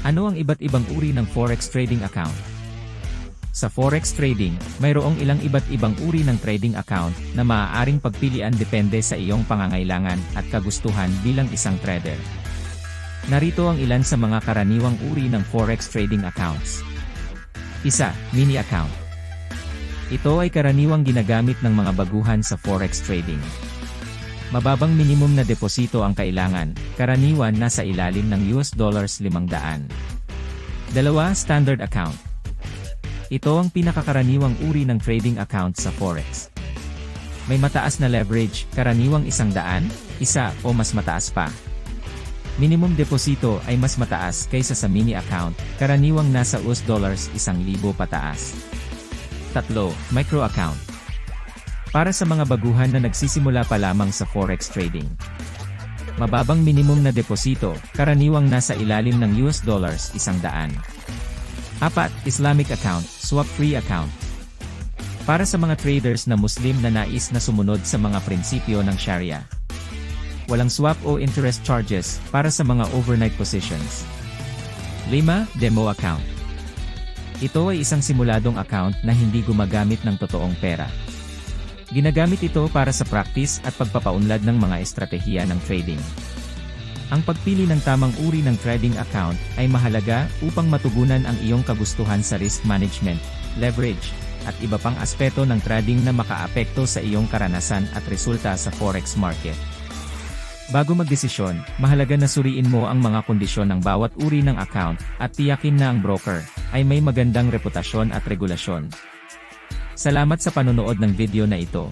Ano ang iba't ibang uri ng Forex trading account? Sa Forex trading, mayroong ilang iba't ibang uri ng trading account na maaaring pagpilian depende sa iyong pangangailangan at kagustuhan bilang isang trader. Narito ang ilan sa mga karaniwang uri ng Forex trading accounts. 1. Mini account. Ito ay karaniwang ginagamit ng mga baguhan sa Forex trading. Mababang minimum na deposito ang kailangan, karaniwan nasa ilalim ng $500. 2. Standard account. Ito ang pinakakaraniwang uri ng trading account sa Forex. May mataas na leverage, karaniwang 100, isa o mas mataas pa. Minimum deposito ay mas mataas kaysa sa mini account, karaniwang nasa $1,000 pataas. 3. Micro account. Para sa mga baguhan na nagsisimula pa lamang sa Forex trading. Mababang minimum na deposito, karaniwang nasa ilalim ng $100. 4. Islamic account, swap-free account. Para sa mga traders na Muslim na nais na sumunod sa mga prinsipyo ng Sharia. Walang swap o interest charges para sa mga overnight positions. 5. Demo account. Ito ay isang simuladong account na hindi gumagamit ng totoong pera. Ginagamit ito para sa practice at pagpapaunlad ng mga estratehiya ng trading. Ang pagpili ng tamang uri ng trading account ay mahalaga upang matugunan ang iyong kagustuhan sa risk management, leverage, at iba pang aspeto ng trading na makaapekto sa iyong karanasan at resulta sa Forex market. Bago magdesisyon, mahalaga na suriin mo ang mga kondisyon ng bawat uri ng account at tiyakin na ang broker ay may magandang reputasyon at regulasyon. Salamat sa panonood ng video na ito.